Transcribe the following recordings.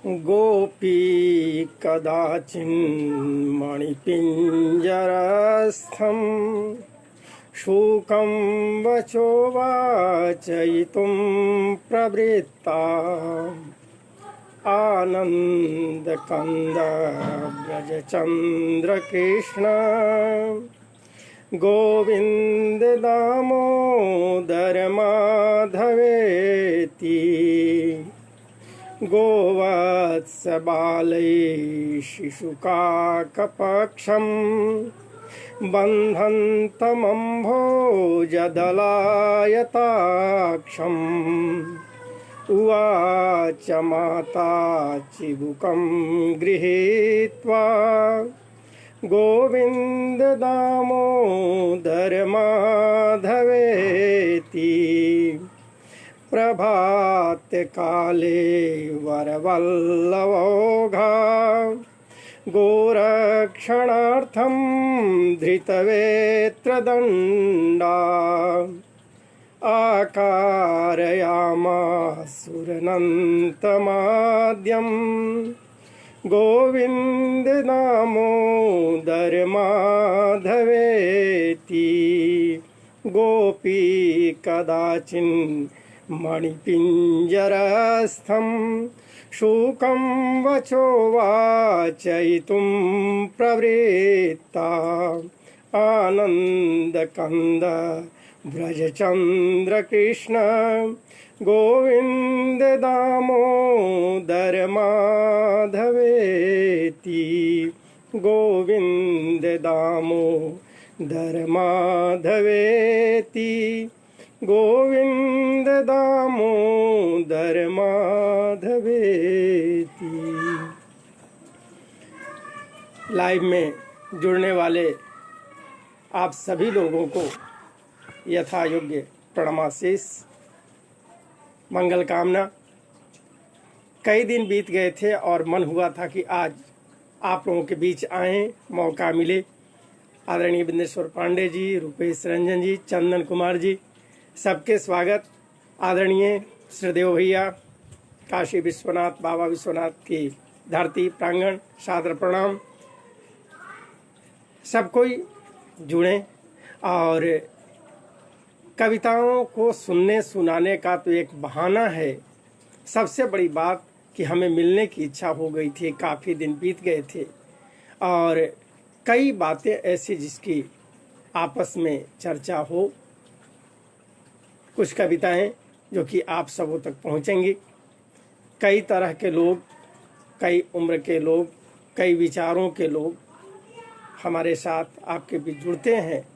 गोपी कदाचिन्मणिपिञ्जरस्थं शूकं वचो वाचयितुं प्रवृत्ता आनन्दकन्द व्रजचन्द्रकृष्ण गोविन्द दामोदर माधवेति गोवत्सबालै शिशुकाकपक्षं बन्धन्तमम्भोजदलायताक्षम् उवाच माता चिबुकं गृहीत्वा गोविन्द दामोदर माधवेति प्रभातकाले वरवल्लभौघा गोरक्षणार्थं धृतवेत्रदण्डा आकारयामासुरनन्तमाद्यं गोविन्द दामोदर माधवेति गोपी कदाचिन् मणिपिञ्जरस्थं शूकं वचो वाचयितुं प्रवृत्ता आनन्दकन्द व्रजचन्द्रकृष्ण गोविन्द दामोदर माधवेति गोविन्द दामोदर माधवेति गोविंद दामोदर माधवेति। लाइव में जुड़ने वाले आप सभी लोगों को यथा योग्य प्रणामाशीष, मंगल कामना। कई दिन बीत गए थे और मन हुआ था कि आज आप लोगों के बीच आएँ, मौका मिले। आदरणीय बिंदेश्वर पांडे जी, रुपेश रंजन जी, चंदन कुमार जी, सबके स्वागत। आदरणीय श्रीदेव भैया, काशी विश्वनाथ, बाबा विश्वनाथ की धरती प्रांगण, सादर प्रणाम। सब कोई जुड़ें और कविताओं को सुनने सुनाने का तो एक बहाना है। सबसे बड़ी बात कि हमें मिलने की इच्छा हो गई थी, काफ़ी दिन बीत गए थे और कई बातें ऐसी जिसकी आपस में चर्चा हो। कुछ कविताएं जो कि आप सबों तक पहुंचेंगी। कई तरह के लोग, कई उम्र के लोग, कई विचारों के लोग हमारे साथ आपके बीच जुड़ते हैं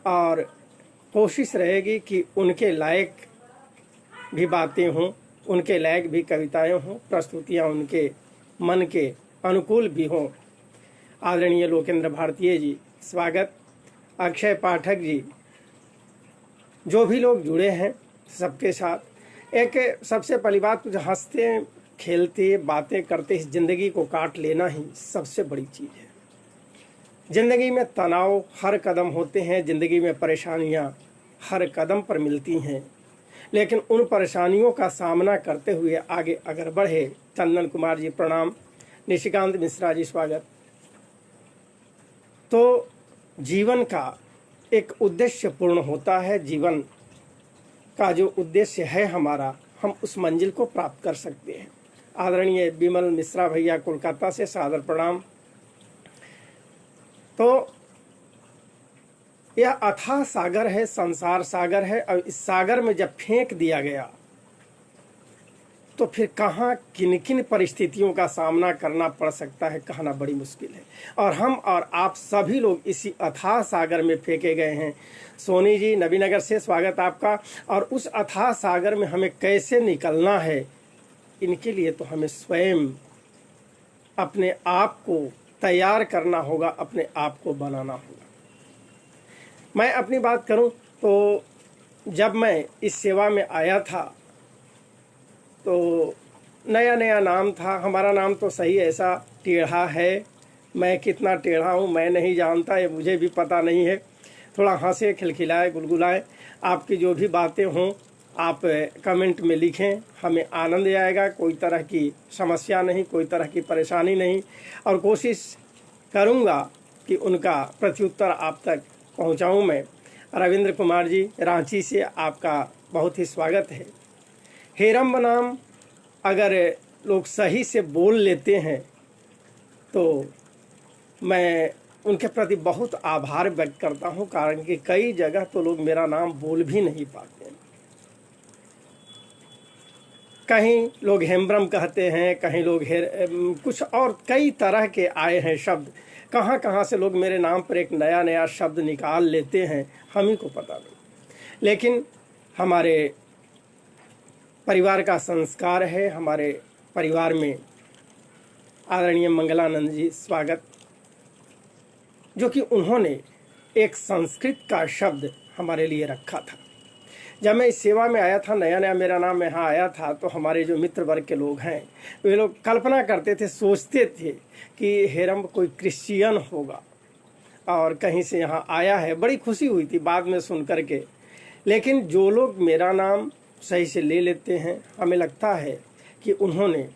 और कोशिश रहेगी कि उनके लायक भी बातें हों, उनके लायक भी कविताएं हों, प्रस्तुतियां उनके मन के अनुकूल भी हों। आदरणीय लोकेंद्र भारतीय जी स्वागत, अक्षय पाठक जी, जो भी लोग जुड़े हैं सबके साथ। एक सबसे पहली बात, कुछ हंसते खेलते बातें करते इस ज़िंदगी को काट लेना ही सबसे बड़ी चीज़ है। ज़िंदगी में तनाव हर कदम होते हैं, ज़िंदगी में परेशानियां हर कदम पर मिलती हैं, लेकिन उन परेशानियों का सामना करते हुए आगे अगर बढ़े। चंदन कुमार जी प्रणाम, निशिकांत मिश्रा जी स्वागत। तो जीवन का एक उद्देश्य पूर्ण होता है। जीवन का जो उद्देश्य है हमारा, हम उस मंजिल को प्राप्त कर सकते हैं। आदरणीय विमल मिश्रा भैया कोलकाता से सादर प्रणाम। तो यह अथाह सागर है, संसार सागर है, और इस सागर में जब फेंक दिया गया तो फिर कहाँ किन किन परिस्थितियों का सामना करना पड़ सकता है, कहना बड़ी मुश्किल है। और हम और आप सभी लोग इसी अथाह सागर में फेंके गए हैं। सोनी जी नबीनगर से स्वागत आपका। और उस अथाह सागर में हमें कैसे निकलना है, इनके लिए तो हमें स्वयं अपने आप को तैयार करना होगा, अपने आप को बनाना होगा। मैं अपनी बात करूं तो जब मैं इस सेवा में आया था तो नया नया नाम था। हमारा नाम तो सही ऐसा टेढ़ा है, मैं कितना टेढ़ा हूँ मैं नहीं जानता, ये मुझे भी पता नहीं है। थोड़ा हंसे खिलखिलाए गुलगुलाए, आपकी जो भी बातें हों आप कमेंट में लिखें, हमें आनंद आएगा। कोई तरह की समस्या नहीं, कोई तरह की परेशानी नहीं, और कोशिश करूँगा कि उनका प्रत्युत्तर आप तक पहुँचाऊँ। मैं रविंद्र कुमार जी, रांची से आपका बहुत ही स्वागत है। हेरम्ब नाम अगर लोग सही से बोल लेते हैं तो मैं उनके प्रति बहुत आभार व्यक्त करता हूं, कारण कि कई जगह तो लोग मेरा नाम बोल भी नहीं पाते। कहीं लोग हेम्ब्रम कहते हैं, कहीं लोग कुछ और कई तरह के आए हैं शब्द। कहाँ कहाँ से लोग मेरे नाम पर एक नया नया शब्द निकाल लेते हैं, हम ही को पता नहीं। लेकिन हमारे परिवार का संस्कार है। हमारे परिवार में आदरणीय मंगलानंद जी स्वागत, जो कि उन्होंने एक संस्कृत का शब्द हमारे लिए रखा था। जब मैं इस सेवा में आया था, नया नया मेरा नाम यहाँ आया था, तो हमारे जो मित्र वर्ग के लोग हैं वे लोग कल्पना करते थे, सोचते थे कि हेरम्ब कोई क्रिश्चियन होगा और कहीं से यहाँ आया है। बड़ी खुशी हुई थी बाद में सुन कर के। लेकिन जो लोग मेरा नाम सही से ले लेते हैं, हमें लगता है कि उन्होंने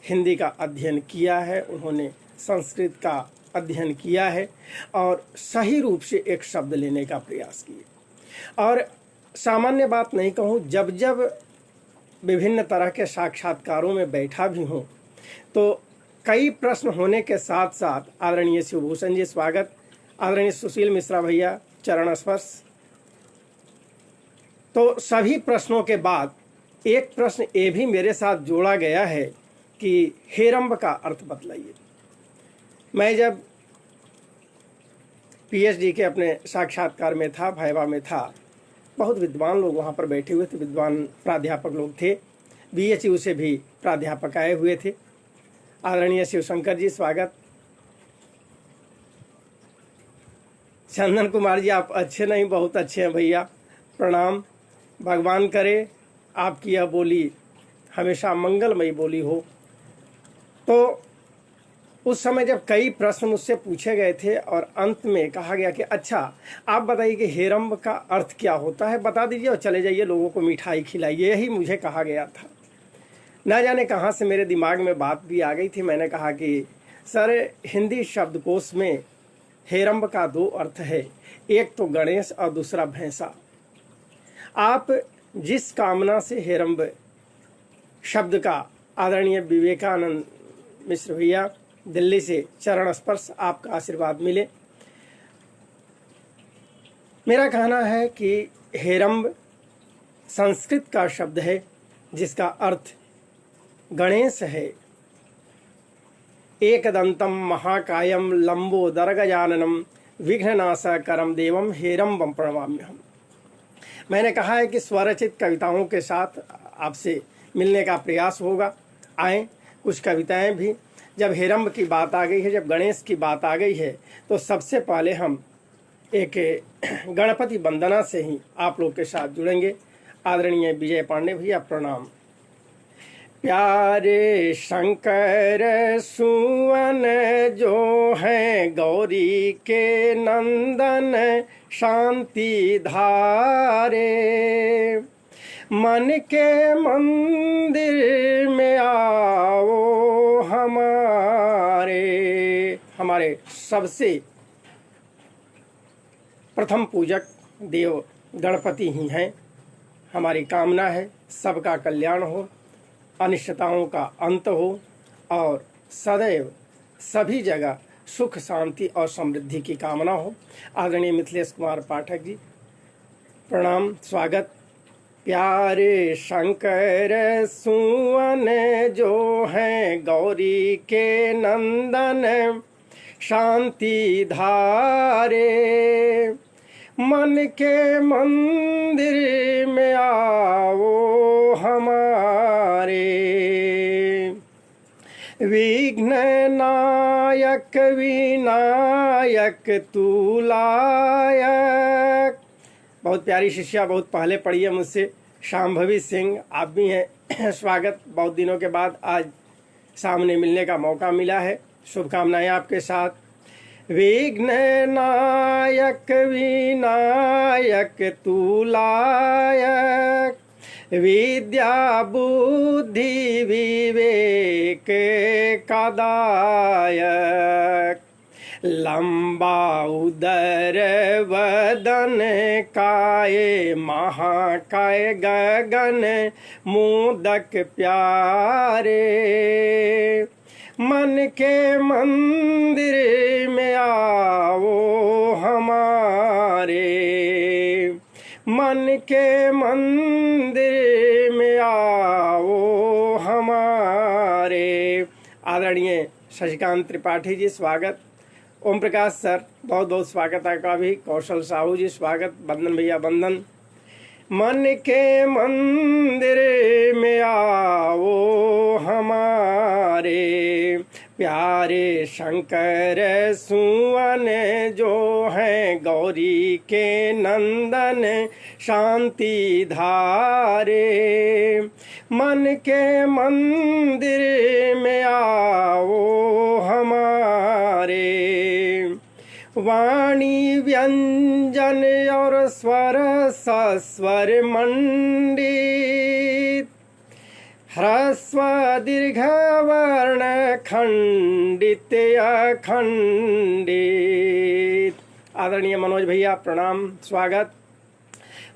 हिंदी का अध्ययन किया है, उन्होंने संस्कृत का अध्ययन किया है और सही रूप से एक शब्द लेने का प्रयास किया। और सामान्य बात नहीं कहूँ, जब जब विभिन्न तरह के साक्षात्कारों में बैठा भी हूँ तो कई प्रश्न होने के साथ साथ आदरणीय शिवभूषण जी स्वागत, आदरणीय सुशील मिश्रा भैया चरण स्पर्श, तो सभी प्रश्नों के बाद एक प्रश्न ये भी मेरे साथ जोड़ा गया है कि हेरम्ब का अर्थ बतलाइए। मैं जब पीएचडी के अपने साक्षात्कार में था, वाइवा में था, बहुत विद्वान लोग वहाँ पर बैठे हुए थे, विद्वान प्राध्यापक लोग थे, बीएचयू से भी प्राध्यापक आए हुए थे। आदरणीय शिवशंकर जी स्वागत, चंदन कुमार जी आप अच्छे नहीं बहुत अच्छे हैं भैया, प्रणाम। भगवान करे आपकी यह बोली हमेशा मंगलमयी बोली हो। तो उस समय जब कई प्रश्न मुझसे पूछे गए थे और अंत में कहा गया कि अच्छा आप बताइए कि हेरम्ब का अर्थ क्या होता है, बता दीजिए और चले जाइए, लोगों को मिठाई खिलाइए, यही मुझे कहा गया था। ना जाने कहाँ से मेरे दिमाग में बात भी आ गई थी। मैंने कहा कि सर, हिंदी शब्दकोश में हेरम्ब का दो अर्थ है, एक तो गणेश और दूसरा भैंसा। आप जिस कामना से हेरम्ब शब्द का आदरणीय विवेकानंद मिश्र भैया दिल्ली से चरण स्पर्श, आपका आशीर्वाद मिले। मेरा कहना है कि हेरम्ब संस्कृत का शब्द है जिसका अर्थ गणेश है। एकदंतम महाकायम लंबोदर गजाननम विघ्ननाशकरम देवम हेरम्बम प्रणमाम्यहम्। मैंने कहा है कि स्वरचित कविताओं के साथ आपसे मिलने का प्रयास होगा। आए कुछ कविताएं भी। जब हेरम्ब की बात आ गई है, जब गणेश की बात आ गई है, तो सबसे पहले हम एक गणपति वंदना से ही आप लोग के साथ जुड़ेंगे। आदरणीय विजय पांडे भैया प्रणाम। प्यारे शंकर सुवन जो हैं गौरी के नंदन शांति धारे, मन के मंदिर में आओ हमारे सबसे प्रथम पूजक देव गणपति ही हैं। हमारी कामना है सबका कल्याण हो, अनिश्चितताओं का अंत हो और सदैव सभी जगह सुख शांति और समृद्धि की कामना हो। आदरणीय मिथिलेश कुमार पाठक जी प्रणाम, स्वागत। प्यारे शंकर सुवन जो हैं गौरी के नंदन शांति धारे, मन के मंदिर में आओ हमारे, विघ्न नायक विनायक तू लायक। बहुत प्यारी शिष्या, बहुत पहले पढ़ी है मुझसे, शांभवी सिंह, आप भी हैं, स्वागत। बहुत दिनों के बाद आज सामने मिलने का मौका मिला है, शुभकामनाएं आपके साथ। विघ्न नायक विनायक तू लायक, विद्या बुद्धि विवेक का दायक, लंबा उदर वदन काय महाकाय गगन मोदक प्यारे, मन के मंदिर में आओ हमारे, मन के मंदिर में आओ हमारे। आदरणीय शशिकांत त्रिपाठी जी स्वागत, ओम प्रकाश सर बहुत बहुत स्वागत आपका भी, कौशल साहू जी स्वागत, बंदन भैया बंदन। मन के मंदिर में आओ हमारे, प्यारे शंकर सुवन जो हैं गौरी के नंदन शांति धारे, मन के मंदिर में आओ हमारे। वाणी व्यंजन और स्वर सस्वर मंडित, ह्रस्व दीर्घ वर्ण खंडित अखंडित। आदरणीय मनोज भैया प्रणाम स्वागत।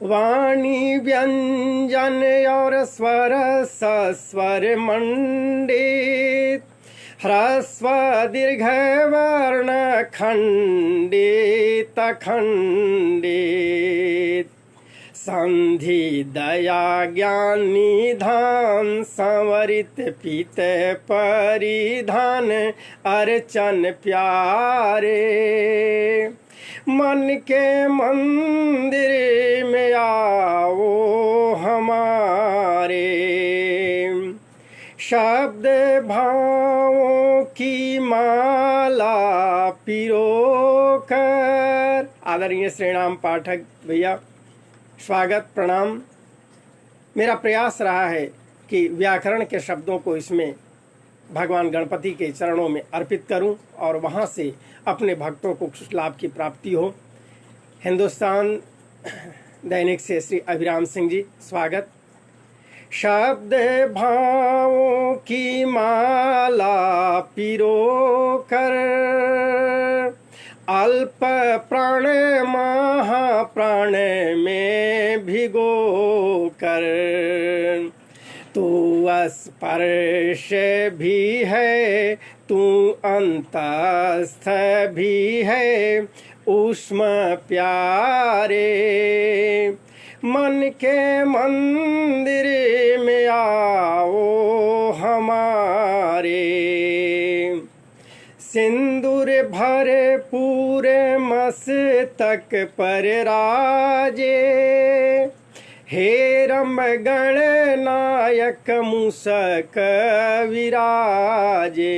वाणी व्यंजन और स्वर सस्वर मंडित, ह्रस्व दीर्घ वर्ण खंडित खंडित, संधि दया ज्ञान निधान संवरित पीत परिधान अर्चन प्यारे, मन के मंदिर में आओ हमारे। शब्द भावों की माला पिरो कर, आदरणीय श्रीराम पाठक भैया स्वागत प्रणाम। मेरा प्रयास रहा है कि व्याकरण के शब्दों को इसमें भगवान गणपति के चरणों में अर्पित करूं और वहां से अपने भक्तों को कुछ लाभ की प्राप्ति हो। हिंदुस्तान दैनिक से श्री अभिराम सिंह जी स्वागत। शब्द भावों की माला पिरो कर, अल्प प्राण महाप्राण में भिगो कर, तू स्पर्श भी है तू अंतस्थ भी है ऊष्म प्यारे, मन के मंदिर में आओ हमारे। सिंदूर भरे पूरे मस्तक पर राजे, हे रम गण नायक मूसक विराजे।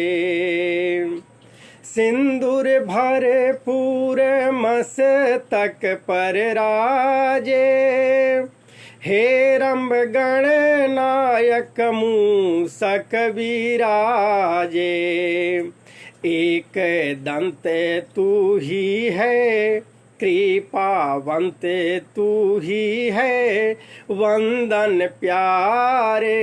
सिंदूर भरे पूरे मस्तक पर राजे, हे रंभ गण नायक मूसक विराजे। एक दंत तू ही है कृपावंत तू ही है वंदन प्यारे,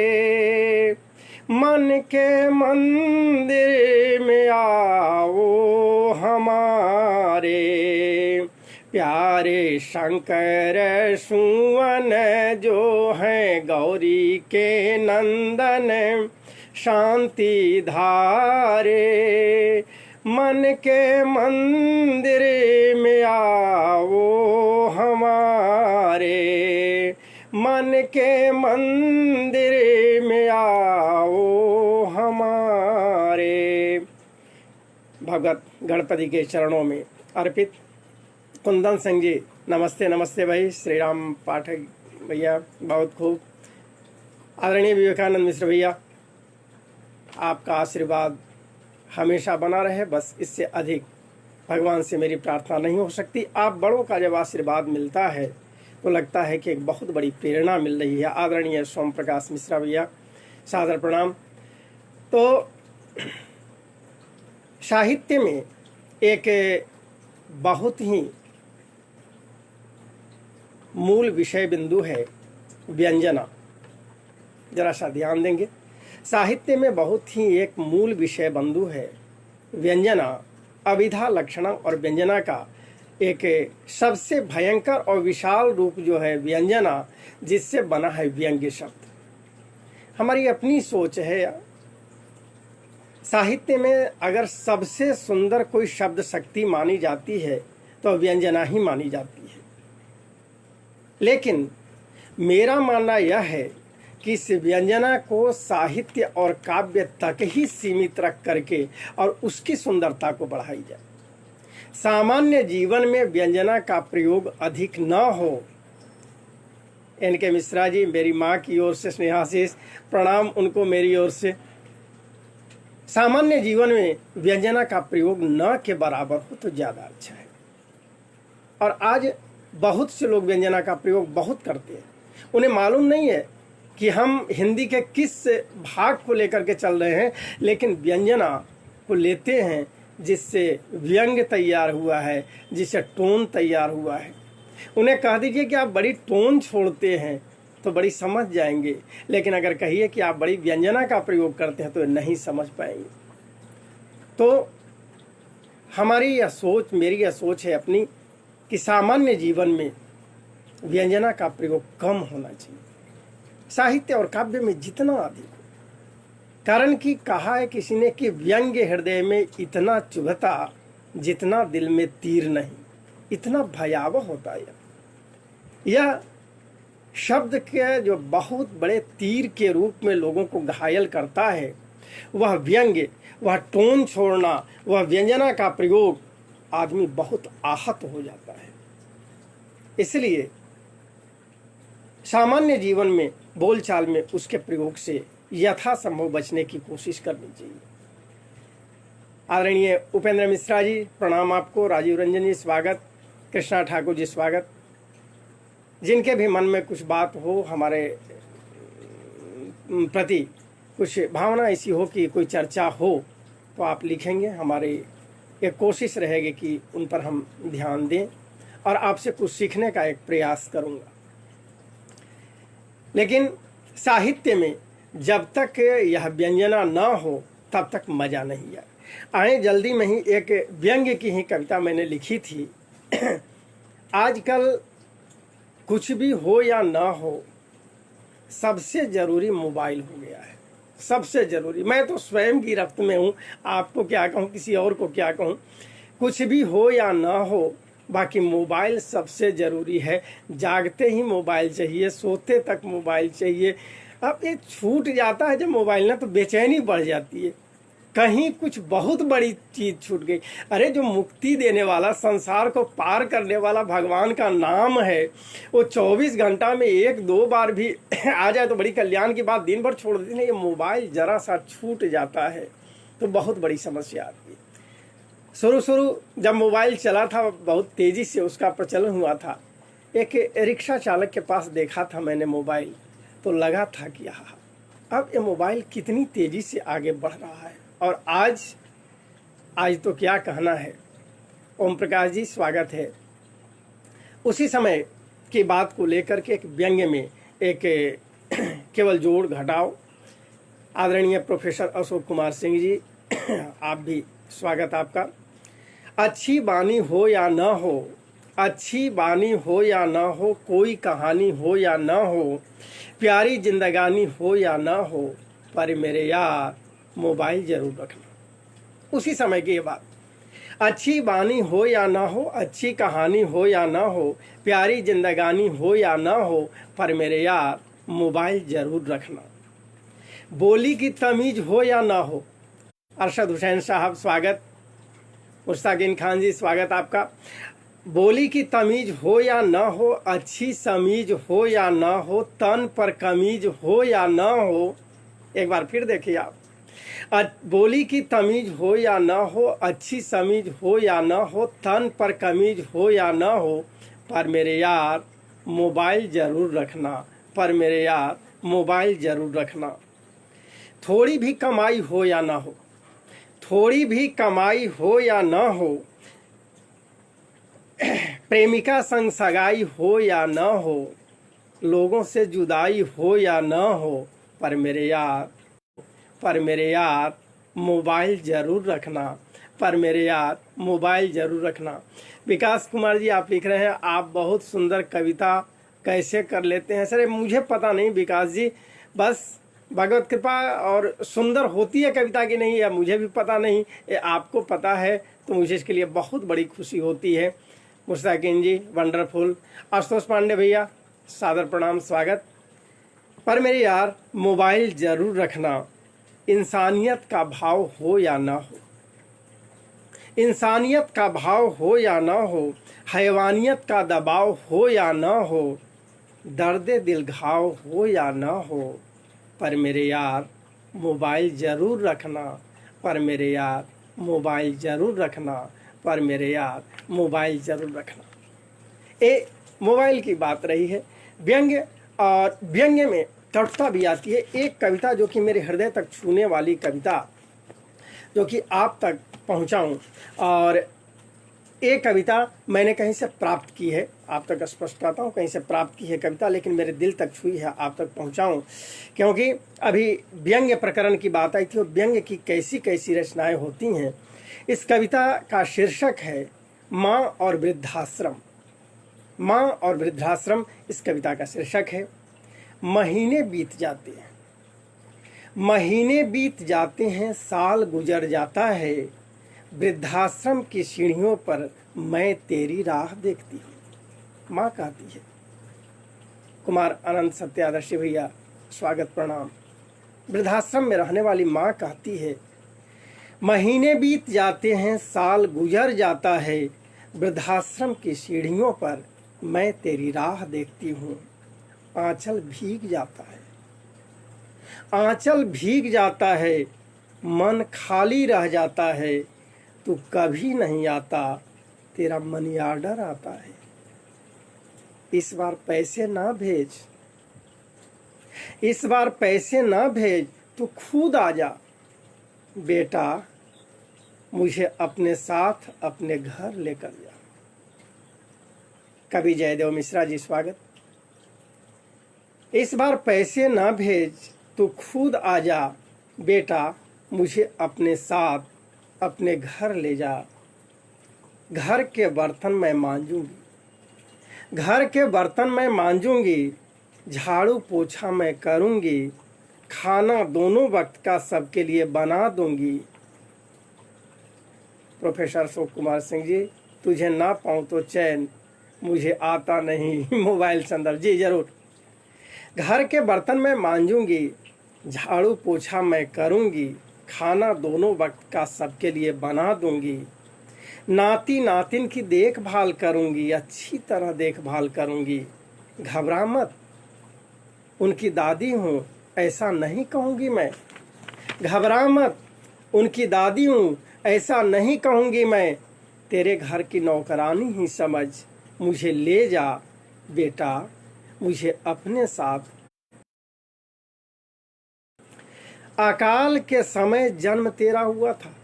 मन के मंदिर में आओ हमारे। प्यारे शंकर सुवन जो हैं गौरी के नंदन शांति धारे, मन के मंदिर में आओ हमारे। मन के मंदिर में आओ हमारे। भगवत गणपति के चरणों में अर्पित। कुंदन सिंह जी नमस्ते नमस्ते भाई। श्री राम पाठक भैया बहुत खूब। आदरणीय विवेकानंद मिश्र भैया आपका आशीर्वाद हमेशा बना रहे, बस इससे अधिक भगवान से मेरी प्रार्थना नहीं हो सकती। आप बड़ों का जब आशीर्वाद मिलता है तो लगता है कि एक बहुत बड़ी प्रेरणा मिल रही है। आदरणीय सोम प्रकाश मिश्रा भैया सादर प्रणाम। तो साहित्य में एक बहुत ही मूल विषय बिंदु है व्यंजना। जरा सा ध्यान देंगे। साहित्य में बहुत ही एक मूल विषय बंधु है व्यंजना, अभिधा, लक्षणा और व्यंजना का एक सबसे भयंकर और विशाल रूप जो है व्यंजना, जिससे बना है व्यंग्य शब्द। हमारी अपनी सोच है, साहित्य में अगर सबसे सुंदर कोई शब्द शक्ति मानी जाती है तो व्यंजना ही मानी जाती है। लेकिन मेरा मानना यह है कि इस व्यंजना को साहित्य और काव्य तक ही सीमित रख करके और उसकी सुंदरता को बढ़ाई जाए। सामान्य जीवन में व्यंजना का प्रयोग अधिक न हो। एन.के. मिश्रा जी, मेरी माँ की ओर से स्नेहाशीष प्रणाम उनको मेरी ओर से। सामान्य जीवन में व्यंजना का प्रयोग न के बराबर हो तो ज़्यादा अच्छा है। और आज बहुत से लोग व्यंजना का प्रयोग बहुत करते हैं। उन्हें मालूम नहीं है कि हम हिंदी के किस भाग को लेकर के चल रहे हैं, लेकिन व्यंजना को लेते हैं जिससे व्यंग्य तैयार हुआ है, जिससे टोन तैयार हुआ है। उन्हें कह दीजिए कि आप बड़ी टोन छोड़ते हैं तो बड़ी समझ जाएंगे, लेकिन अगर कहिए कि आप बड़ी व्यंजना का प्रयोग करते हैं तो नहीं समझ पाएंगे। तो हमारी यह सोच, मेरी यह सोच है अपनी, कि सामान्य जीवन में व्यंजना का प्रयोग कम होना चाहिए, साहित्य और काव्य में जितना अधिक हो। कारण कि कहा है किसी ने कि व्यंग्य हृदय में इतना चुभता जितना दिल में तीर नहीं। इतना भयावह होता है यह शब्द के जो बहुत बड़े तीर के रूप में लोगों को घायल करता है, वह व्यंग्य, वह टोन छोड़ना, वह व्यंजना का प्रयोग, आदमी बहुत आहत हो जाता है। इसलिए सामान्य जीवन में, बोलचाल में उसके प्रयोग से यथासंभव बचने की कोशिश करनी चाहिए। आदरणीय उपेंद्र मिश्रा जी, प्रणाम आपको। राजीव रंजन जी स्वागत। कृष्णा ठाकुर जी स्वागत। जिनके भी मन में कुछ बात हो, हमारे प्रति कुछ भावना ऐसी हो कि कोई चर्चा हो, तो आप लिखेंगे। हमारी एक कोशिश रहेगी कि उन पर हम ध्यान दें और आपसे कुछ सीखने का एक प्रयास करूंगा। लेकिन साहित्य में जब तक यह व्यंजना ना हो तब तक मज़ा नहीं आए। जल्दी में ही एक व्यंग्य की ही कविता मैंने लिखी थी। आजकल कुछ भी हो या ना हो, सबसे ज़रूरी मोबाइल हो गया है, सबसे ज़रूरी। मैं तो स्वयं गिरफ्त में हूँ, आपको क्या कहूँ, किसी और को क्या कहूँ। कुछ भी हो या ना हो, बाकी मोबाइल सबसे ज़रूरी है। जागते ही मोबाइल चाहिए, सोते तक मोबाइल चाहिए। अब ये छूट जाता है जब मोबाइल ना, तो बेचैनी बढ़ जाती है, कहीं कुछ बहुत बड़ी चीज़ छूट गई। अरे जो मुक्ति देने वाला, संसार को पार करने वाला भगवान का नाम है, वो 24 घंटा में 1-2 बार भी आ जाए तो बड़ी कल्याण की बात। दिन भर छोड़ देती है, ये मोबाइल जरा सा छूट जाता है तो बहुत बड़ी समस्या आती है। शुरू जब मोबाइल चला था, बहुत तेज़ी से उसका प्रचलन हुआ था। एक रिक्शा चालक के पास देखा था मैंने मोबाइल, तो लगा था कि हाँ, अब ये मोबाइल कितनी तेज़ी से आगे बढ़ रहा है। और आज तो क्या कहना है। ओम प्रकाश जी स्वागत है। उसी समय की बात को लेकर के एक व्यंग्य में एक केवल जोड़ घटाओ। आदरणीय प्रोफेसर अशोक कुमार सिंह जी, आप भी स्वागत आपका। अच्छी बानी हो या न हो, अच्छी बानी हो या न हो, कोई कहानी हो या न हो, प्यारी जिंदगानी हो या न हो, पर मेरे यार मोबाइल जरूर रखना। उसी समय की ये बात। अच्छी बानी हो या ना हो, अच्छी कहानी हो या ना हो, प्यारी जिंदगानी हो या ना हो, पर मेरे यार मोबाइल जरूर रखना। बोली की तमीज हो या ना हो। अरशद हुसैन साहब स्वागत। मुश्ताकिन खान जी स्वागत आपका। बोली की तमीज हो या ना हो, अच्छी समीज हो या ना हो, तन पर कमीज हो या ना हो। एक बार फिर देखिए आप। बोली की तमीज हो या ना हो, अच्छी समीज हो या ना हो, तन पर कमीज हो या ना हो, पर मेरे यार मोबाइल ज़रूर रखना, पर मेरे यार मोबाइल ज़रूर रखना। थोड़ी भी कमाई हो या ना हो, थोड़ी भी कमाई हो या ना हो, प्रेमिका संग सगाई हो या ना हो, लोगों से जुदाई हो या ना हो, पर मेरे यार मोबाइल ज़रूर रखना, पर मेरे यार मोबाइल ज़रूर रखना। विकास कुमार जी आप लिख रहे हैं, आप बहुत सुंदर कविता कैसे कर लेते हैं। सर मुझे पता नहीं विकास जी, बस भगवत कृपा। और सुंदर होती है कविता की नहीं है मुझे भी पता नहीं, ये आपको पता है तो मुझे इसके लिए बहुत बड़ी खुशी होती है। मुस्ताकिन जी वंडरफुल। आशुतोष पांडे भैया सादर प्रणाम, स्वागत। पर मेरे यार मोबाइल ज़रूर रखना, इंसानियत का भाव हो या ना हो, इंसानियत का भाव हो या ना हो, हैवानियत का दबाव हो या ना हो, दर्द दिल घाव हो या ना हो, पर मेरे यार मोबाइल ज़रूर रखना, पर मेरे यार मोबाइल ज़रूर रखना, पर मेरे यार मोबाइल ज़रूर रखना। ये मोबाइल की बात रही है। व्यंग्य, और व्यंग्य में कटुता भी आती है। एक कविता जो कि मेरे हृदय तक छूने वाली कविता जो कि आप तक पहुंचाऊं, और एक कविता मैंने कहीं से प्राप्त की है, आप तक स्पष्ट करता हूँ, कहीं से प्राप्त की है कविता, लेकिन मेरे दिल तक छुई है, आप तक पहुँचाऊँ। क्योंकि अभी व्यंग्य प्रकरण की बात आई थी और व्यंग्य की कैसी कैसी रचनाएं होती हैं। इस कविता का शीर्षक है माँ और वृद्धाश्रम। माँ और वृद्धाश्रम इस कविता का शीर्षक है। महीने बीत जाते हैं, महीने बीत जाते हैं, साल गुजर जाता है, वृद्धाश्रम की सीढ़ियों पर मैं तेरी राह देखती हूँ। माँ कहती है। कुमार अनंत सत्यादर्शी भैया स्वागत प्रणाम। वृद्धाश्रम में रहने वाली माँ कहती है, महीने बीत जाते हैं, साल गुजर जाता है, वृद्धाश्रम की सीढ़ियों पर मैं तेरी राह देखती हूँ। आंचल भीग जाता है, आंचल भीग जाता है, मन खाली रह जाता है, तू कभी नहीं आता, तेरा मनी ऑर्डर आता है। इस बार पैसे ना भेज, इस बार पैसे ना भेज, तू खुद आ जा, बेटा मुझे अपने साथ अपने घर लेकर जा। कवि जयदेव मिश्रा जी स्वागत। इस बार पैसे ना भेज, तू खुद आ जा, बेटा मुझे अपने साथ अपने घर ले जा। घर के बर्तन मैं मांजूंगी, घर के बर्तन मैं मांजूंगी, झाड़ू पोछा मैं करूंगी, खाना दोनों वक्त का सबके लिए बना दूंगी। प्रोफेसर अशोक कुमार सिंह जी, तुझे ना पाऊँ तो चैन मुझे आता नहीं। मोबाइल संदर्भ जी जरूर। घर के बर्तन मैं मांजूंगी, झाड़ू पोछा मैं करूंगी, खाना दोनों वक्त का सबके लिए बना दूंगी, नाती नातिन की देखभाल करूंगी, अच्छी तरह देखभाल करूंगी। घबरा मत, उनकी दादी हूँ ऐसा नहीं कहूँगी मैं। घबरा मत, उनकी दादी हूँ ऐसा नहीं कहूँगी मैं। तेरे घर की नौकरानी ही समझ, मुझे ले जा बेटा मुझे अपने साथ। अकाल के समय जन्म तेरा हुआ था,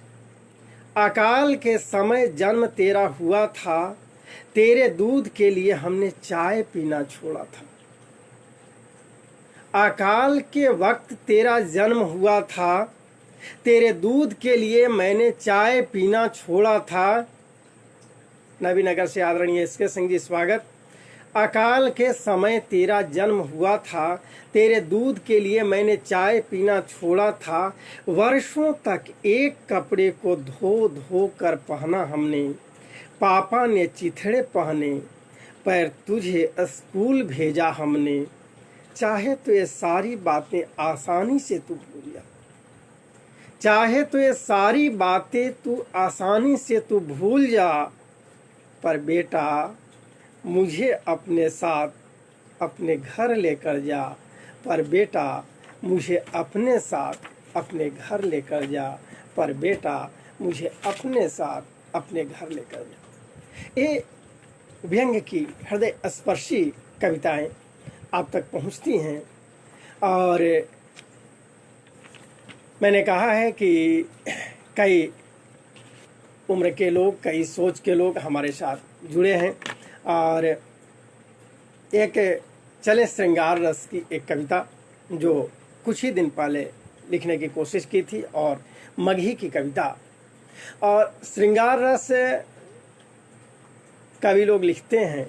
अकाल के समय जन्म तेरा हुआ था, तेरे दूध के लिए हमने चाय पीना छोड़ा था। अकाल के वक्त तेरा जन्म हुआ था, तेरे दूध के लिए मैंने चाय पीना छोड़ा था। नवीनगर से आदरणीय एस के सिंह जी स्वागत। अकाल के समय तेरा जन्म हुआ था, तेरे दूध के लिए मैंने चाय पीना छोड़ा था। वर्षों तक एक कपड़े को धो धो कर पहना हमने, पापा ने चिथड़े पहने, पर तुझे स्कूल भेजा हमने। चाहे तो ये सारी बातें आसानी से तू भूल जा, चाहे तो ये सारी बातें तू आसानी से तू भूल जा, पर बेटा मुझे अपने साथ अपने घर लेकर जा। पर बेटा मुझे अपने साथ अपने घर लेकर जा, पर बेटा मुझे अपने साथ अपने घर लेकर जा। ये व्यंग्य की हृदय स्पर्शी कविताएं आप तक पहुंचती हैं। और मैंने कहा है कि कई उम्र के लोग, कई सोच के लोग हमारे साथ जुड़े हैं। और एक चले श्रृंगार रस की एक कविता जो कुछ ही दिन पहले लिखने की कोशिश की थी, और मगही की कविता। और श्रृंगार रस कवि लोग लिखते हैं,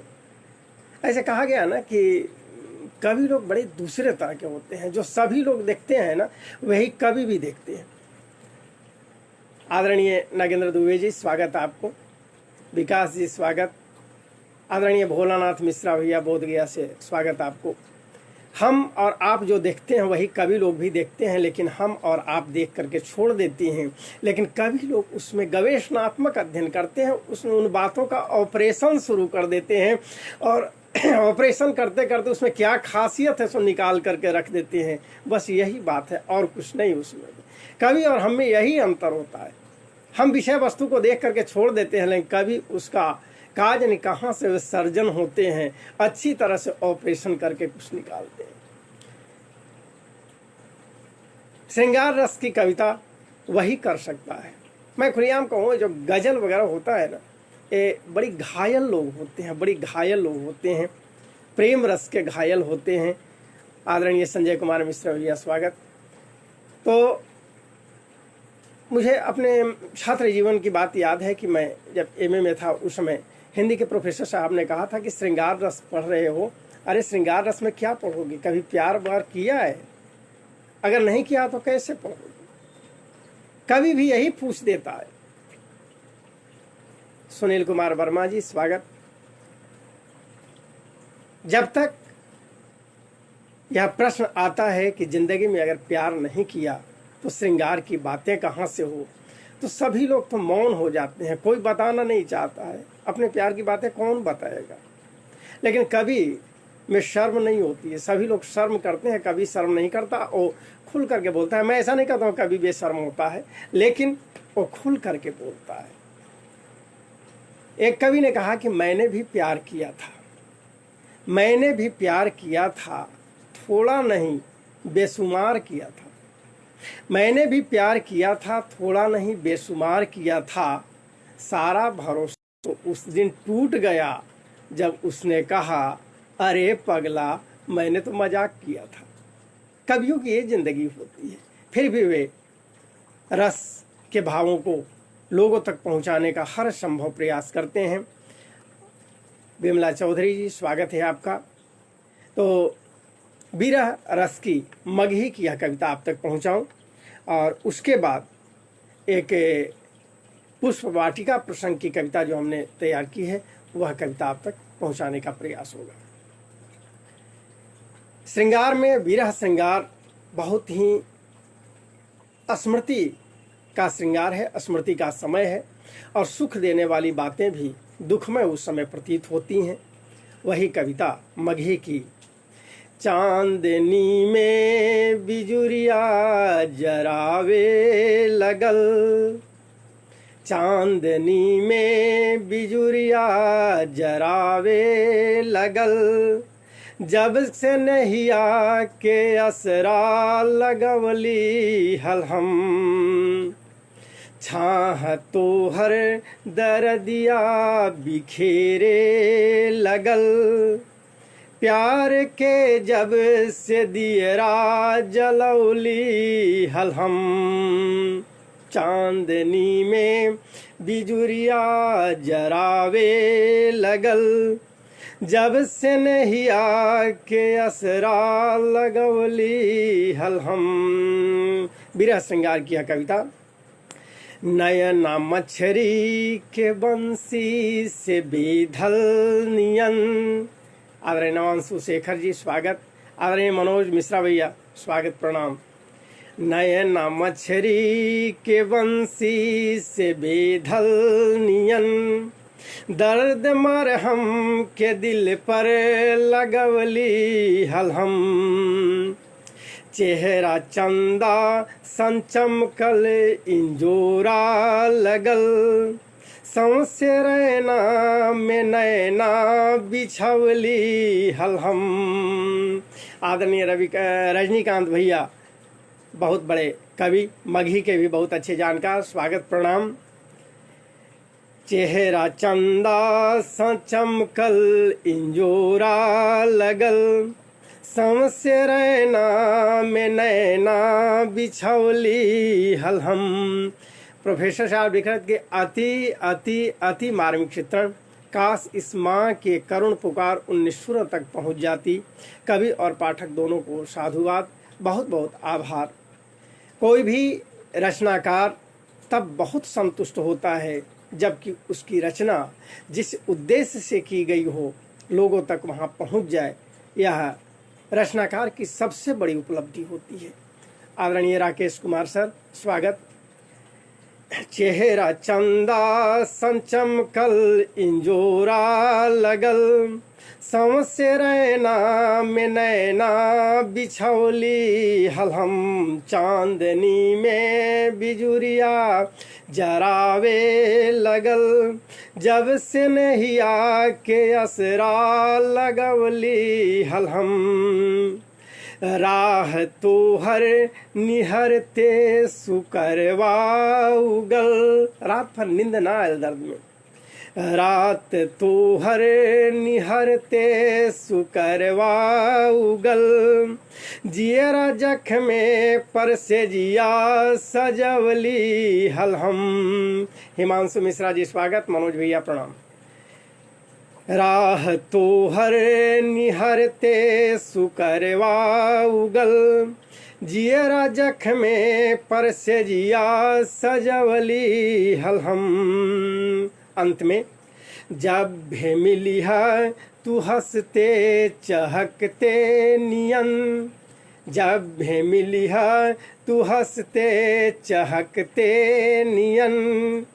ऐसे कहा गया ना कि कवि लोग बड़े दूसरे तरह के होते हैं। जो सभी लोग देखते हैं ना, वही कवि भी देखते हैं। आदरणीय नागेंद्र दुबे जी, स्वागत आपको। विकास जी, स्वागत। आदरणीय भोलानाथ मिश्रा भैया, बोध गया से, स्वागत आपको। हम और आप जो देखते हैं वही कवि लोग भी देखते हैं, लेकिन हम और आप देख करके छोड़ देते हैं। लेकिन कवि लोग उसमें गवेषणात्मक अध्ययन करते हैं, उसमें उन बातों का ऑपरेशन शुरू कर देते हैं, और ऑपरेशन करते करते उसमें क्या खासियत है सो निकाल करके रख देते हैं। बस यही बात है, और कुछ नहीं उसमें। कवि और हम में यही अंतर होता है। हम विषय वस्तु को देख करके छोड़ देते हैं, लेकिन कवि उसका काज नहीं कहाँ से सर्जन होते हैं, अच्छी तरह से ऑपरेशन करके कुछ निकालते हैं। श्रृंगार रस की कविता वही कर सकता है। मैं खुलेआम कहूँ, जो गजल वगैरह होता है ना, ये बड़ी घायल लोग होते हैं, बड़ी घायल लोग होते हैं, प्रेम रस के घायल होते हैं। आदरणीय संजय कुमार मिश्रा भैया, स्वागत। तो मुझे अपने छात्र जीवन की बात याद है कि मैं जब एमए में था, उस समय हिंदी के प्रोफेसर साहब ने कहा था कि श्रृंगार रस पढ़ रहे हो, अरे श्रृंगार रस में क्या पढ़ोगे, कभी प्यार व्यार किया है? अगर नहीं किया तो कैसे पढ़ोगे? कभी भी यही पूछ देता है। सुनील कुमार वर्मा जी, स्वागत। जब तक यह प्रश्न आता है कि जिंदगी में अगर प्यार नहीं किया तो श्रृंगार की बातें कहाँ से हो, तो सभी लोग तो मौन हो जाते हैं। कोई बताना नहीं चाहता है, अपने प्यार की बातें कौन बताएगा। लेकिन कवि में शर्म नहीं होती है, सभी लोग शर्म करते हैं, कभी शर्म नहीं करता, वो खुल करके बोलता है। मैं ऐसा नहीं कहता हूँ कभी बेशर्म होता है, लेकिन वो खुल करके बोलता है। एक कवि ने कहा कि मैंने भी प्यार किया था, मैंने भी प्यार किया था, थोड़ा नहीं बेशुमार किया था। मैंने भी प्यार किया था, थोड़ा नहीं बेशुमार किया था। सारा भरोसा तो उस दिन टूट गया जब उसने कहा, अरे पगला मैंने तो मजाक किया था। कवियों की ये जिंदगी होती है, फिर भी वे रस के भावों को लोगों तक पहुंचाने का हर संभव प्रयास करते हैं। विमला चौधरी जी, स्वागत है आपका। तो विरह रस की मगही की यह कविता आप तक पहुंचाऊं, और उसके बाद एक पुष्प वाटिका प्रसंग की कविता जो हमने तैयार की है, वह कविता आप तक पहुंचाने का प्रयास होगा। श्रृंगार में विरह श्रृंगार बहुत ही स्मृति का श्रृंगार है, स्मृति का समय है, और सुख देने वाली बातें भी दुख में उस समय प्रतीत होती हैं। वही कविता मगही की। चांदनी में बिजुरिया जरावे लगल, चांदनी में बिजुरिया जरावे लगल, जब से नहिया के असरा लगवली हलहम, छाह तो हर दर्दिया बिखेरे लगल, प्यार के जब से दियरा जलौली हलहम, चांदनी में बिजुरिया जरावे लगल, जब से नहिया के असरा लगवली हलहम। विरह श्रृंगार की यह कविता। नयना मछरी के बंसी से बेधल नियन। आदरणीय नवांशु शेखर जी, स्वागत। आदरणीय मनोज मिश्रा भैया, स्वागत, प्रणाम। नयना मछरी के बंसी से बेधल नियन, दर्द मरहम के दिल पर लगवली हलहम, चेहरा चंदा संचमकल इंजोरा लगल, सौंसे रैना में नैना बिछवली हलहम। आदरणीय रजनीकांत भैया, बहुत बड़े कवि, मगही के भी बहुत अच्छे जानकार, स्वागत, प्रणाम। चेहरा चंदा सा चमकल इंजोरा लगल, समस्य रैना में नैना बिछौली हलहम। प्रोफेसर साहब विक्रत के अति अति अति मार्मिक चित्रण। काश इस माँ के करुण पुकार 19 सुरों तक पहुँच जाती। कवि और पाठक दोनों को साधुवाद, बहुत बहुत आभार। कोई भी रचनाकार तब बहुत संतुष्ट होता है जबकि उसकी रचना जिस उद्देश्य से की गई हो लोगों तक वहाँ पहुँच जाए। यह रचनाकार की सबसे बड़ी उपलब्धि होती है। आदरणीय राकेश कुमार सर, स्वागत। चेहरा चंदा संचमकल इंजोरा लगल, समस्य रैना में नैना बिछौली हलहम। चांदनी में बिजुरिया जरावे लगल, जब से नहिया के असरा लगवली हलहम। राह तोहर निहरते सुकरवा उगल, रात भर नींद ना आयल दर्द में। रात तोहर निहरते सुकरवा उगल, जियरा जख्मे पर से जिया सजवली हलहम। हिमांशु मिश्रा जी स्वागत। मनोज भैया प्रणाम। राह तोहर निहरते सुकरवा उगल, जियरा जख्मे पर से जिया सजवली हलहम। अंत में जब भी मिली है तू हंसते चहकते नियन, जब भी मिली है तू हंसते चहकते नियन।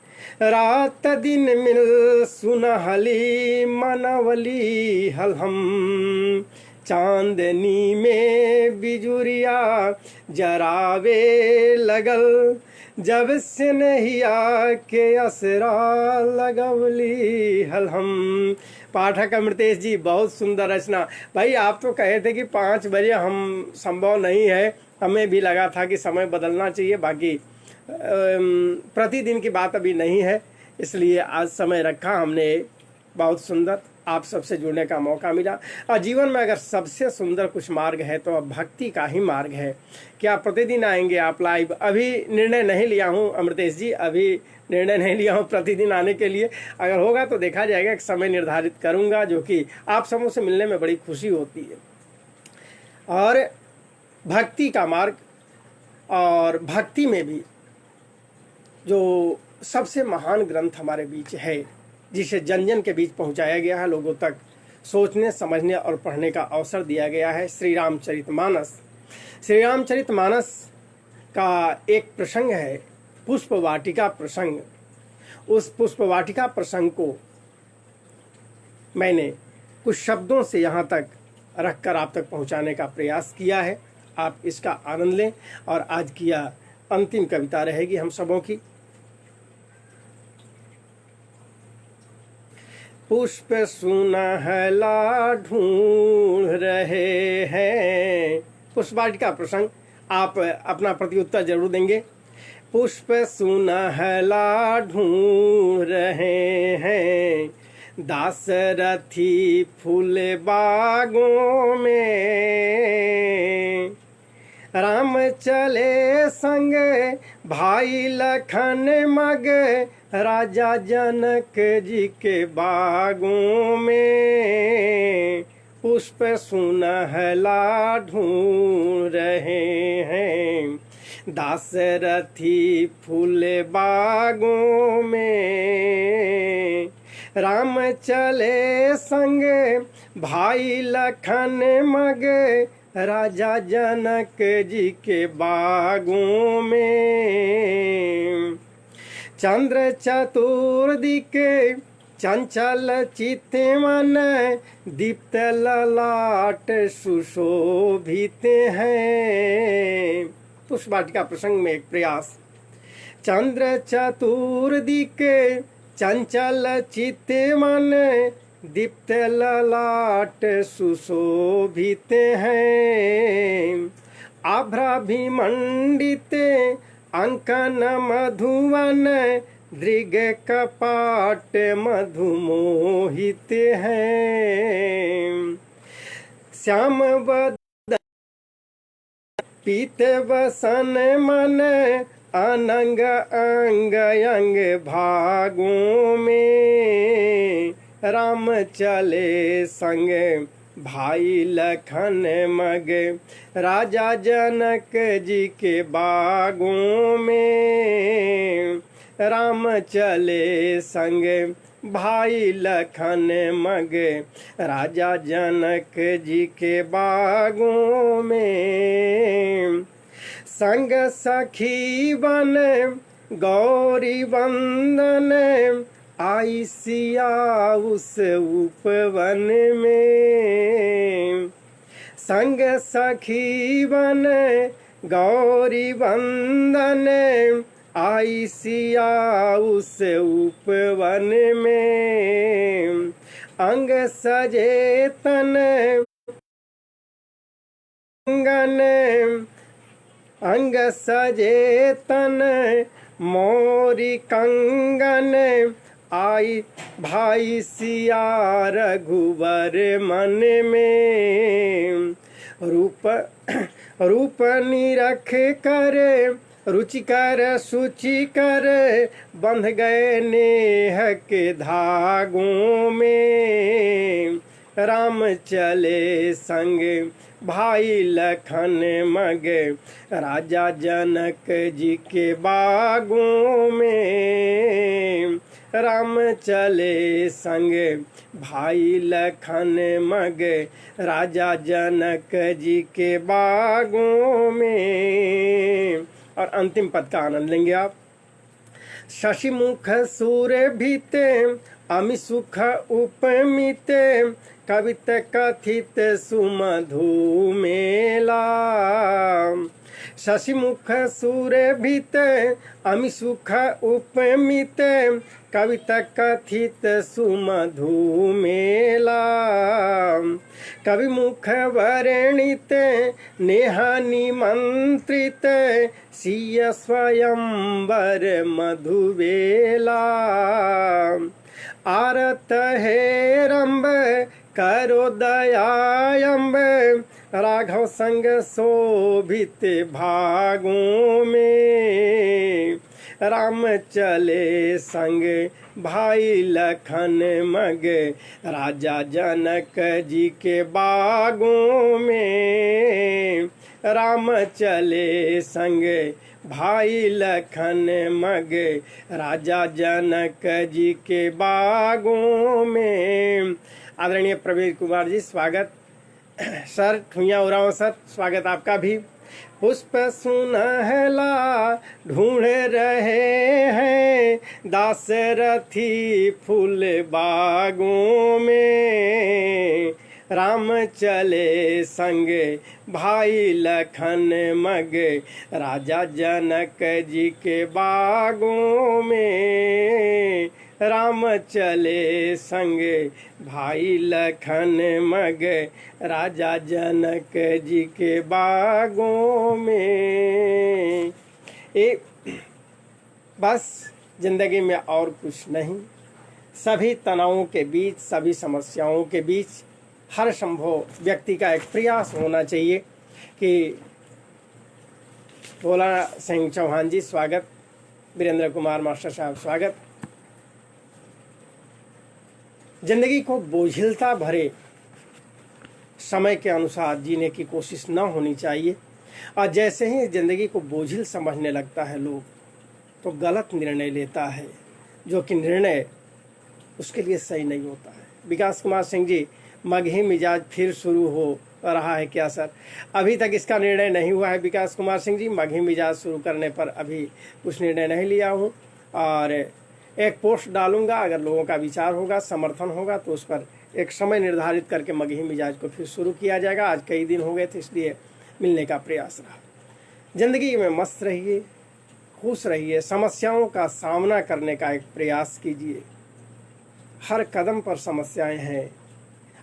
रात दिन मिल सुनहली मनवली हलहम। चांदनी में बिजुरिया जरावे लगल, जब से नहिया के असरा लगवली हलहम। पाठक अमृतेश जी, बहुत सुंदर रचना। भाई आप तो कहे थे कि 5 बजे हम संभव नहीं है, हमें भी लगा था कि समय बदलना चाहिए, बाकी प्रतिदिन की बात अभी नहीं है, इसलिए आज समय रखा हमने। बहुत सुंदर, आप सबसे जुड़ने का मौका मिला। और जीवन में अगर सबसे सुंदर कुछ मार्ग है तो अब भक्ति का ही मार्ग है। क्या प्रतिदिन आएंगे आप लाइव? अभी निर्णय नहीं लिया हूँ अमृतेश जी, अभी निर्णय नहीं लिया हूँ प्रतिदिन आने के लिए। अगर होगा तो देखा जाएगा, एक समय निर्धारित करूँगा, जो कि आप सबों से मिलने में बड़ी खुशी होती है। और भक्ति का मार्ग, और भक्ति में भी जो सबसे महान ग्रंथ हमारे बीच है, जिसे जन जन के बीच पहुंचाया गया है, लोगों तक सोचने समझने और पढ़ने का अवसर दिया गया है, श्री रामचरितमानस। श्री रामचरितमानस का एक प्रसंग है पुष्प वाटिका प्रसंग। उस पुष्प वाटिका प्रसंग को मैंने कुछ शब्दों से यहाँ तक रखकर आप तक पहुँचाने का प्रयास किया है। आप इसका आनंद लें। और आज की अंतिम कविता रहेगी हम सबों की। पुष्प सुनहला ढूंढ रहे हैं। पुष्प वाटिका प्रसंग, आप अपना प्रत्युत्तर जरूर देंगे। पुष्प सुनहला ढूंढ रहे हैं, दासरथी फूल बागों में। राम चले संग भाई लखन मग, राजा जनक जी के बागों में। पुष्प सुनहला ढूंढ रहे हैं, दासरथी फूल बागों में। राम चले संग भाई लखन मग, राजा जनक जी के बागों में। चंद्र चतुर्दिके चंचल चित्त मन, दीप्त ललाट सुशोभित हैं। पुष्प वाटिका प्रसंग में एक प्रयास। चंद्र चतुर्दिके चंचल चित्त मन, दीप्त ललाट सुशोभित हैं। आभ्राभिमंडित अंकन मधुवन, दृग कपाट मधुमोहित हैं। श्याम पीते बसन मन अनंग अंग अंग भागों में, राम चले संग भाई लखन मग राजा जनक जी के बागों में, राम चले संग भाई लखन मग राजा जनक जी के बागों में, संग सखी बन गौरी वंदन आई सिया उस उपवन में, संग सखी बन गौरी वंदन आई सिया उस उपवन में, अंग सजे तन अंग सजे तन मोरी कंगन आई भाई सिया रघुवर मन में, रूप निरख कर रुचिकर सुचिकर बंध गए नेह के धागों में, राम चले संग भाई लखन मग राजा जनक जी के बागों में, राम चले संग भाई लखन मग राजा जनक जी के बागों में। और अंतिम पद का आनंद लेंगे आप। शशि मुख सूर भीते अमि सुख उपमिते कवित कथित सुमधु मेला, शशि मुख सूर भीते अमि सुख उपमिते कवित कथित सुमधु मेला, कवि मुख वरणित नेहा निमंत्रित सिय स्वयंवर मधुबेला, आरत हे रंब करो दयाम्ब राघव संग शोभित भागों में, राम चले संग भाई लखन मग राजा जनक जी के बागों में, राम चले संग भाई लखन मग राजा जनक जी के बागों में। आदरणीय प्रवीण कुमार जी स्वागत। सर ठुइया उराव सर स्वागत आपका भी। पुष्प सुनहला ढूंढ रहे हैं दासरथी फूल बागों में, राम चले संग भाई लखन मग राजा जनक जी के बागों में, राम चले संग भाई लखन मग राजा जनक जी के बागों में। बस जिंदगी में और कुछ नहीं, सभी तनावों के बीच, सभी समस्याओं के बीच हर संभव व्यक्ति का एक प्रयास होना चाहिए कि भोला सिंह चौहान जी स्वागत, वीरेंद्र कुमार मास्टर साहब स्वागत। जिंदगी को बोझिलता भरे समय के अनुसार जीने की कोशिश न होनी चाहिए, और जैसे ही जिंदगी को बोझिल समझने लगता है लोग तो गलत निर्णय लेता है, जो कि निर्णय उसके लिए सही नहीं होता है। विकास कुमार सिंह जी, मगही मिजाज फिर शुरू हो रहा है क्या सर? अभी तक इसका निर्णय नहीं हुआ है विकास कुमार सिंह जी, मगही मिजाज शुरू करने पर अभी कुछ निर्णय नहीं लिया हूँ, और एक पोस्ट डालूंगा, अगर लोगों का विचार होगा, समर्थन होगा तो उस पर एक समय निर्धारित करके मगही मिजाज को फिर शुरू किया जाएगा। आज कई दिन हो गए थे इसलिए मिलने का प्रयास रहा। जिंदगी में मस्त रहिए, खुश रहिए, समस्याओं का सामना करने का एक प्रयास कीजिए। हर कदम पर समस्याएं हैं।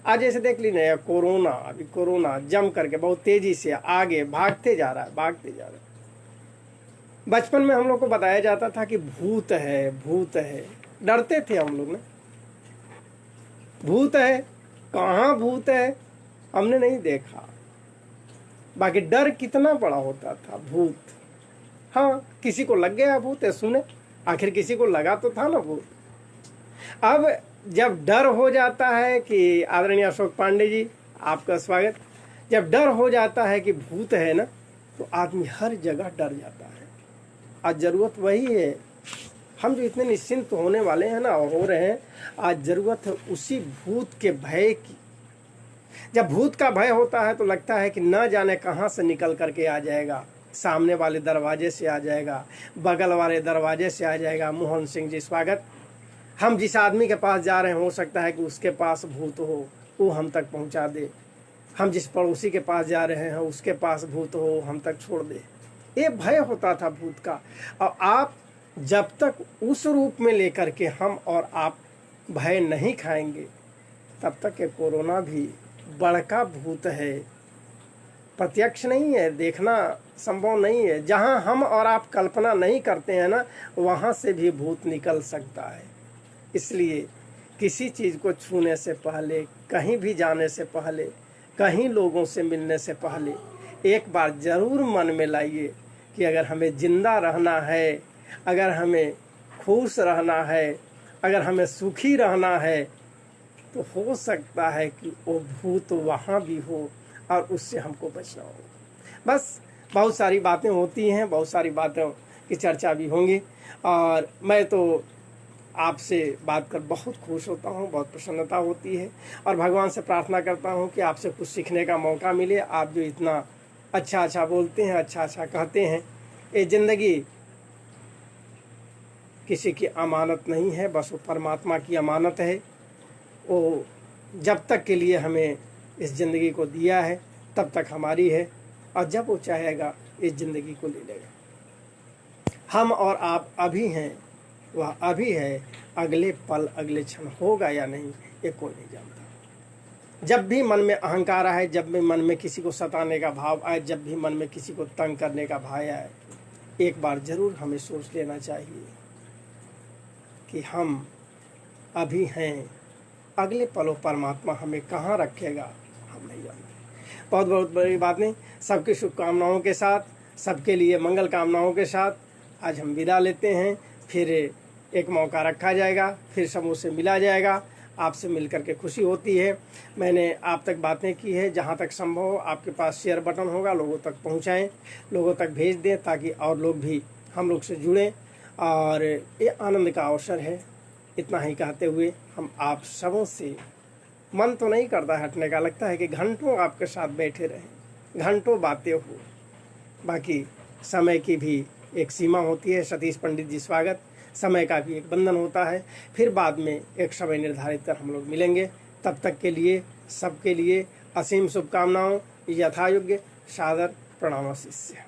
आज ऐसे देख लीजिए कोरोना, अभी कोरोना जम करके बहुत तेजी से आगे भागते जा रहा है। बचपन में हम लोग को बताया जाता था कि भूत है, डरते थे हम लोग ना, भूत है, कहाँ भूत है हमने नहीं देखा। बाकी डर कितना बड़ा होता था। भूत, हाँ किसी को लग गया भूत है, सुने आखिर किसी को लगा तो था ना भूत। अब जब डर हो जाता है कि आदरणीय अशोक पांडे जी आपका स्वागत, जब डर हो जाता है कि भूत है ना, तो आदमी हर जगह डर जाता है। आज जरूरत वही है, हम जो इतने निश्चिंत होने वाले हैं ना, हो रहे हैं, आज जरूरत है उसी भूत के भय की। जब भूत का भय होता है तो लगता है कि न जाने कहाँ से निकल करके आ जाएगा, सामने वाले दरवाजे से आ जाएगा, बगल वाले दरवाजे से आ जाएगा। मोहन सिंह जी स्वागत। हम जिस आदमी के पास जा रहे हैं हो सकता है कि उसके पास भूत हो, वो हम तक पहुंचा दे। हम जिस पड़ोसी के पास जा रहे हैं उसके पास भूत हो, हम तक छोड़ दे। ये भय होता था भूत का। और आप जब तक उस रूप में लेकर के हम और आप भय नहीं खाएंगे, तब तक ये कोरोना भी बड़का भूत है, प्रत्यक्ष नहीं है, देखना संभव नहीं है। जहां हम और आप कल्पना नहीं करते हैं ना, वहां से भी भूत निकल सकता है। इसलिए किसी चीज़ को छूने से पहले, कहीं भी जाने से पहले, कहीं लोगों से मिलने से पहले एक बार ज़रूर मन में लाइए कि अगर हमें ज़िंदा रहना है, अगर हमें खुश रहना है, अगर हमें सुखी रहना है, तो हो सकता है कि वो भूत वहाँ भी हो और उससे हमको बचना हो। बस बहुत सारी बातें होती हैं, बहुत सारी बातों की चर्चा भी होंगी, और मैं तो आपसे बात कर बहुत खुश होता हूँ, बहुत प्रसन्नता होती है, और भगवान से प्रार्थना करता हूँ कि आपसे कुछ सीखने का मौका मिले। आप जो इतना अच्छा अच्छा बोलते हैं, अच्छा अच्छा कहते हैं। ये ज़िंदगी किसी की अमानत नहीं है, बस वो परमात्मा की अमानत है। वो जब तक के लिए हमें इस ज़िंदगी को दिया है तब तक हमारी है, और जब वो चाहेगा इस ज़िंदगी को ले लेगा। हम और आप अभी हैं, वह अभी है, अगले पल अगले क्षण होगा या नहीं ये कोई नहीं जानता। जब भी मन में अहंकार आए, जब भी मन में किसी को सताने का भाव आए, जब भी मन में किसी को तंग करने का भाव आए, एक बार ज़रूर हमें सोच लेना चाहिए कि हम अभी हैं, अगले पलों परमात्मा हमें कहाँ रखेगा हम नहीं जानते। बहुत बहुत बड़ी बात नहीं, सबकी शुभकामनाओं के साथ, सबके लिए मंगल कामनाओं के साथ आज हम विदा लेते हैं। फिर एक मौका रखा जाएगा, फिर समूह से मिला जाएगा। आपसे मिलकर के खुशी होती है। मैंने आप तक बातें की है, जहाँ तक संभव हो आपके पास शेयर बटन होगा, लोगों तक पहुँचाएँ, लोगों तक भेज दें, ताकि और लोग भी हम लोग से जुड़ें। और ये आनंद का अवसर है। इतना ही कहते हुए हम आप सबों से, मन तो नहीं करता हटने का, लगता है कि घंटों आपके साथ बैठे रहें, घंटों बातें हो। बाकी समय की भी एक सीमा होती है। सतीश पंडित जी स्वागत। समय का भी एक बंधन होता है। फिर बाद में एक समय निर्धारित कर हम लोग मिलेंगे। तब तक के लिए सबके लिए असीम शुभकामनाओं, यथायोग्य सादर प्रणाम शिष्य।